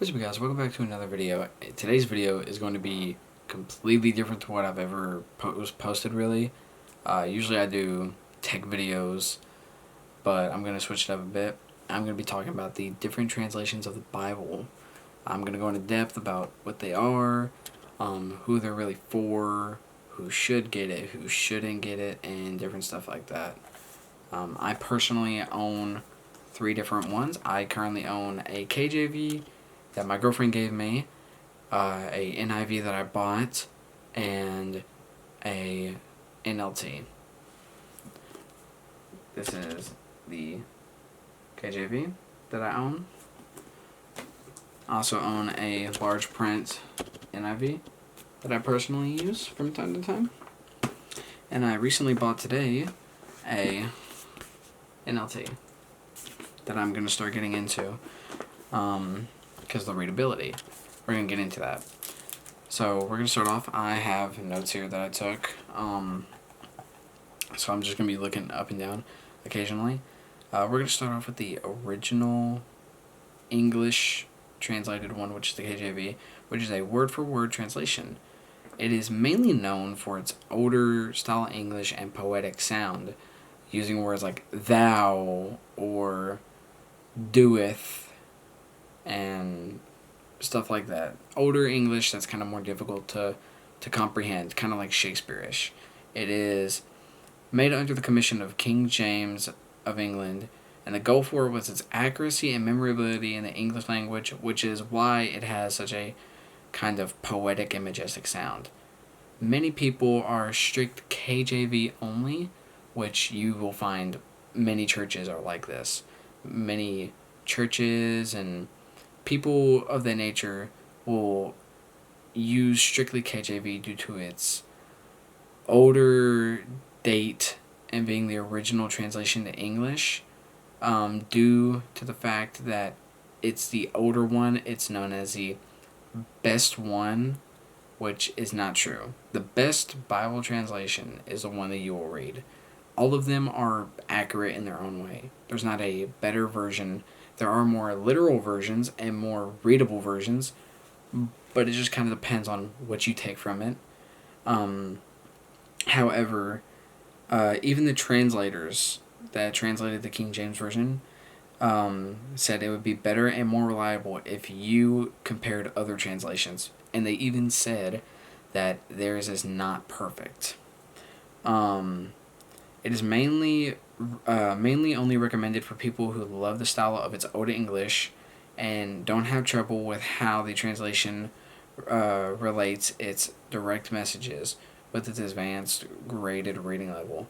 What's up, guys? Welcome back to another video. Today's video is going to be completely different to what I've ever posted, really. Usually I do tech videos, but I'm going to switch it up a bit. I'm going to be talking about the different translations of the Bible. I'm going to go into depth about what they are, who they're really for, who should get it, who shouldn't get it, and different stuff like that. I personally own 3 different ones. I currently own a KJV that my girlfriend gave me, a NIV that I bought, and a NLT. This is the KJV that I own. I also own a large print NIV that I personally use from time to time. And I recently bought today a NLT that I'm going to start getting into because of the readability. We're going to get into that. So we're going to start off. I have notes here that I took. So I'm just going to be looking up and down occasionally. We're going to start off with the original English translated one, which is the KJV, which is a word-for-word translation. It is mainly known for its older style English and poetic sound, using words like thou or doeth and stuff like that. Older English that's kind of more difficult to comprehend, kind of like Shakespeare-ish. It is made under the commission of King James of England, and the goal for it was its accuracy and memorability in the English language, which is why it has such a kind of poetic and majestic sound. Many people are strict KJV only, which you will find many churches are like this. Many churches and people of that nature will use strictly KJV due to its older date and being the original translation to English. Due to the fact that it's the older one, it's known as the best one, which is not true. The best Bible translation is the one that you will read. All of them are accurate in their own way. There's not a better version. There are more literal versions and more readable versions, but it just kind of depends on what you take from it. However, even the translators that translated the King James Version said it would be better and more reliable if you compared other translations. And they even said that theirs is not perfect. It is mainly only recommended for people who love the style of its Old English and don't have trouble with how the translation relates its direct messages with its advanced graded reading level.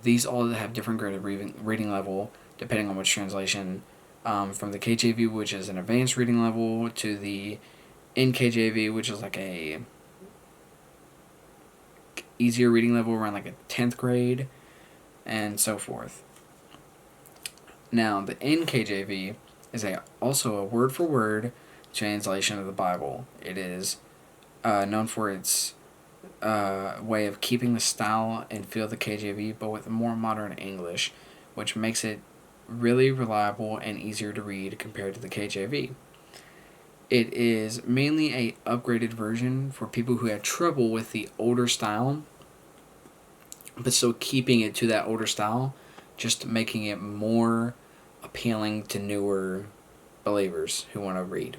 These all have different graded reading level depending on which translation. From the KJV, which is an advanced reading level, to the NKJV, which is like a easier reading level around like a 10th grade, and so forth. Now, the NKJV is also a word-for-word translation of the Bible. It is known for its way of keeping the style and feel of the KJV, but with more modern English, which makes it really reliable and easier to read compared to the KJV. It is mainly a upgraded version for people who have trouble with the older style, but still keeping it to that older style, just making it more appealing to newer believers who want to read.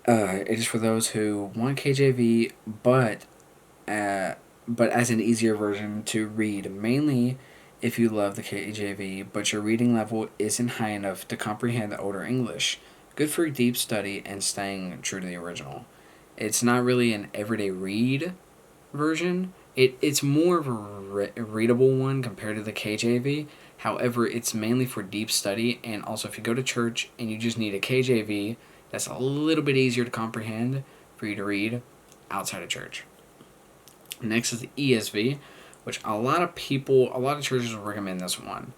It is for those who want KJV, but as an easier version to read, mainly if you love the KJV, but your reading level isn't high enough to comprehend the older English. Good for deep study and staying true to the original. It's not really an everyday read version. It's more of a readable one compared to the KJV. However, it's mainly for deep study, and also if you go to church and you just need a KJV, that's a little bit easier to comprehend for you to read outside of church. Next is the ESV, which a lot of churches will recommend this one.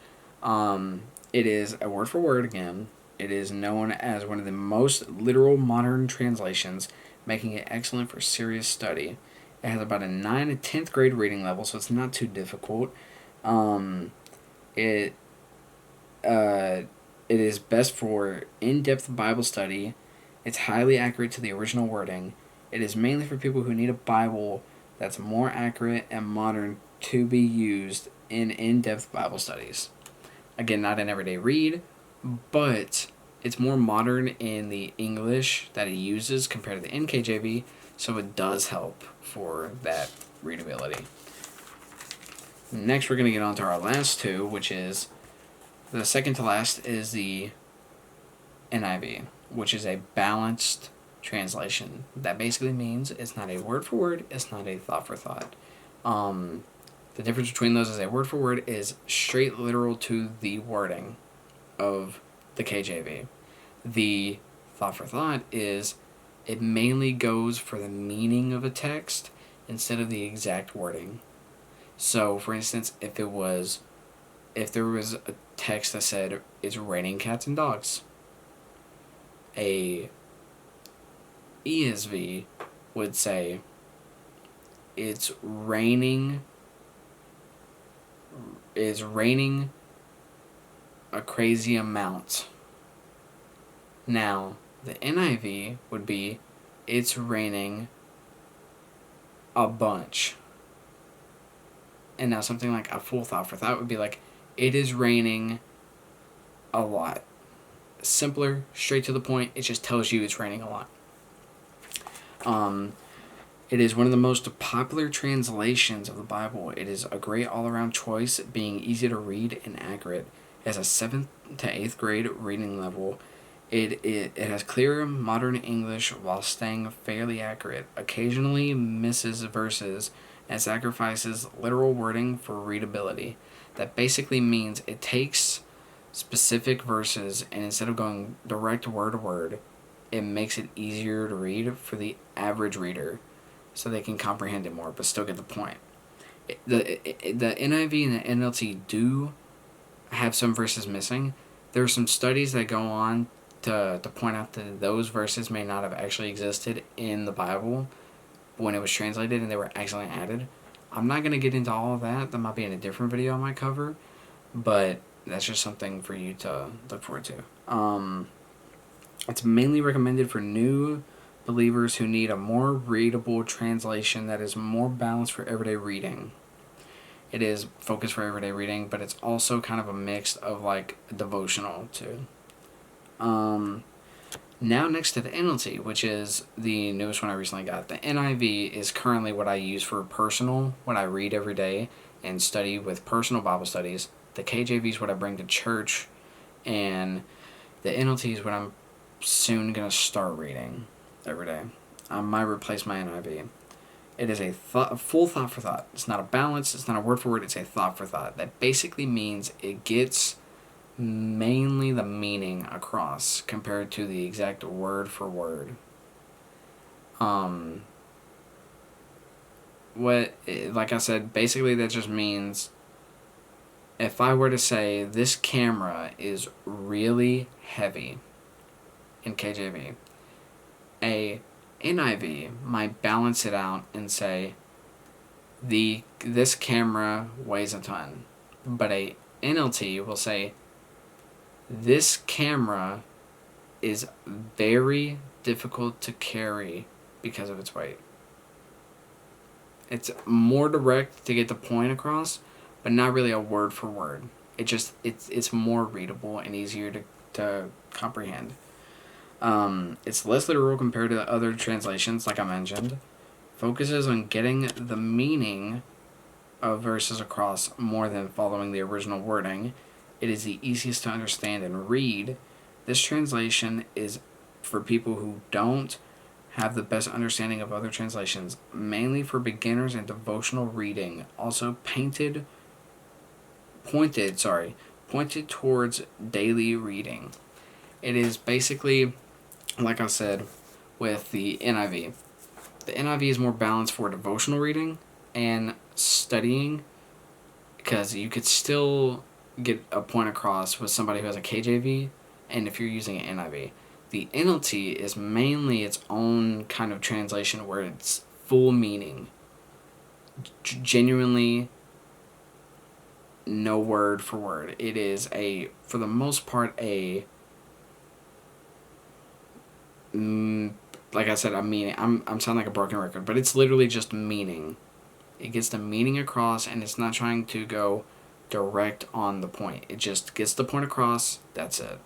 It is a word for word again. It is known as one of the most literal modern translations, making it excellent for serious study. It has about a 9 to 10th grade reading level, so it's not too difficult. It It is best for in-depth Bible study. It's highly accurate to the original wording. It is mainly for people who need a Bible that's more accurate and modern to be used in in-depth Bible studies. Again, not an everyday read, but it's more modern in the English that it uses compared to the NKJV, so it does help for that readability. Next, we're going to get on to our last two, which is the second to last is the NIV, which is a balanced translation. That basically means it's not a word for word, it's not a thought for thought. The difference between those is a word for word is straight literal to the wording of the KJV. The thought for thought is it mainly goes for the meaning of a text instead of the exact wording. So, for instance, if there was a text that said it's raining cats and dogs, a ESV would say it's raining a crazy amount. Now, the NIV would be it's raining a bunch. And now something like a full thought for thought would be like, it is raining a lot. Simpler, straight to the point, it just tells you it's raining a lot. It is one of the most popular translations of the Bible. It is a great all-around choice, being easy to read and accurate. It has a 7th to 8th grade reading level. It has clear modern English while staying fairly accurate. Occasionally misses verses and sacrifices literal wording for readability. That basically means it takes specific verses and instead of going direct word to word, it makes it easier to read for the average reader so they can comprehend it more but still get the point. The NIV and the NLT do have some verses missing. There are some studies that go on to point out that those verses may not have actually existed in the Bible when it was translated and they were accidentally added. I'm not going to get into all of that. That might be in a different video I might cover, but that's just something for you to look forward to. It's mainly recommended for new believers who need a more readable translation that is more balanced for everyday reading. It is focused for everyday reading, but it's also kind of a mix of like devotional too. Now next to the NLT, which is the newest one I recently got. The NIV is currently what I use for personal, what I read every day and study with personal Bible studies. The KJV is what I bring to church, and the NLT is what I'm soon going to start reading every day. I might replace my NIV. It is a full thought for thought. It's not a balance, it's not a word for word, it's a thought for thought. That basically means it gets mainly the meaning across compared to the exact word for word. Like I said, basically that just means if I were to say this camera is really heavy in KJV, a NIV might balance it out and say this camera weighs a ton, but a NLT will say this camera is very difficult to carry because of its weight. It's more direct to get the point across, but not really a word for word. It's more readable and easier to comprehend. It's less literal compared to other translations, like I mentioned. Focuses on getting the meaning of verses across more than following the original wording. It is the easiest to understand and read. This translation is for people who don't have the best understanding of other translations, mainly for beginners and devotional reading. Also pointed towards daily reading. It is basically, like I said, with the NIV. The NIV is more balanced for devotional reading and studying, because you could still get a point across with somebody who has a KJV and if you're using an NIV. The NLT is mainly its own kind of translation where it's full meaning. Genuinely no word for word. It is for the most part, like I said, I'm sounding like a broken record, but it's literally just meaning. It gets the meaning across, and it's not trying to go direct on the point. It just gets the point across. That's it.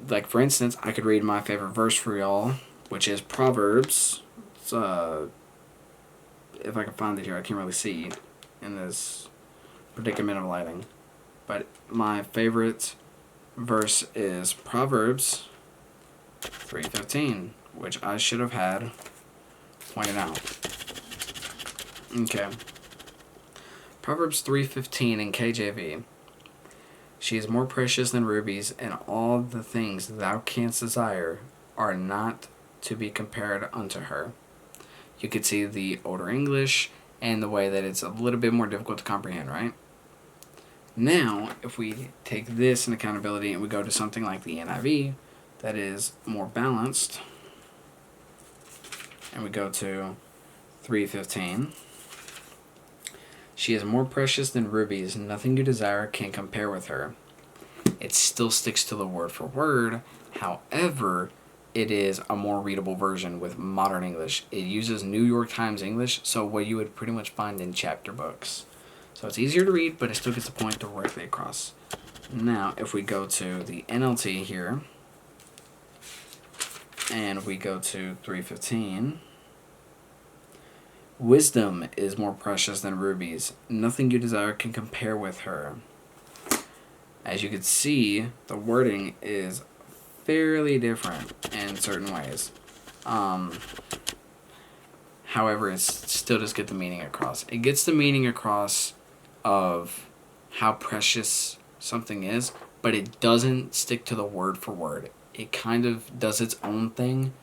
Like for instance, I could read my favorite verse for y'all, which is Proverbs. It's, if I can find it here, I can't really see in this predicament of lighting. But my favorite verse is Proverbs 3:15, which I should have had pointed out. Okay. Proverbs 3:15 in KJV. She is more precious than rubies, and all the things thou canst desire are not to be compared unto her. You could see the older English and the way that it's a little bit more difficult to comprehend, right? Now, if we take this in accountability and we go to something like the NIV, that is more balanced, and we go to 3:15, she is more precious than rubies, nothing you desire can compare with her. It still sticks to the word for word, however, it is a more readable version with modern English. It uses New York Times English, so what you would pretty much find in chapter books. So it's easier to read, but it still gets the point directly across. Now, if we go to the NLT here, and we go to 3:15, wisdom is more precious than rubies. Nothing you desire can compare with her. As you can see, the wording is fairly different in certain ways. However, it still does get the meaning across. It gets the meaning across of how precious something is, but it doesn't stick to the word for word. It kind of does its own thing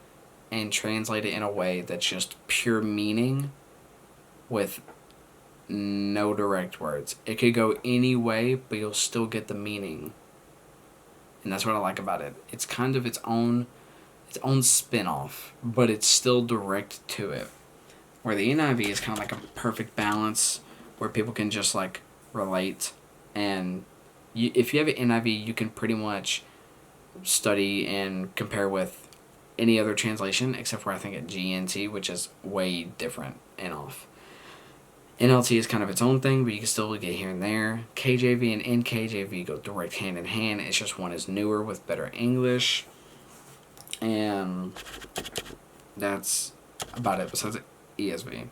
and translate it in a way that's just pure meaning with no direct words. It could go any way, but you'll still get the meaning. And that's what I like about it. It's kind of its own spin-off, but it's still direct to it. Where the NIV is kind of like a perfect balance where people can just like relate. And if you have an NIV, you can pretty much study and compare with any other translation except for I think at GNT, which is way different and off. NLT is kind of its own thing, but you can still get here and there. KJV and NKJV go direct hand in hand. It's just one is newer with better English. And that's about it besides ESV.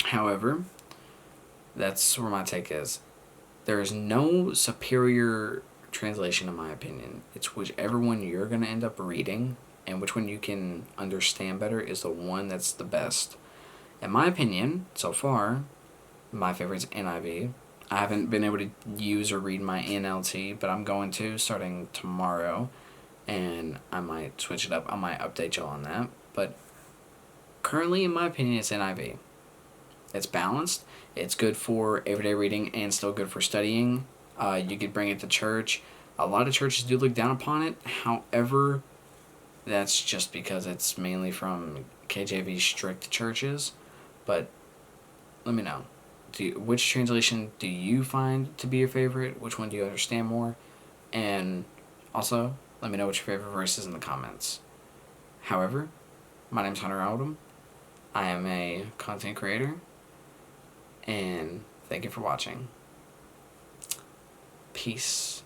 However, that's where my take is. There is no superior translation in my opinion. It's whichever one you're going to end up reading and which one you can understand better is the one that's the best. In my opinion, so far, my favorite's NIV. I haven't been able to use or read my NLT, but I'm going to starting tomorrow, and I might switch it up. I might update y'all on that. But currently, in my opinion, it's NIV. It's balanced. It's good for everyday reading and still good for studying. You could bring it to church. A lot of churches do look down upon it. However, that's just because it's mainly from KJV strict churches. But let me know. Which translation do you find to be your favorite? Which one do you understand more? And also, let me know what your favorite verse is in the comments. However, my name's Hunter Oldham. I am a content creator. And thank you for watching. Peace.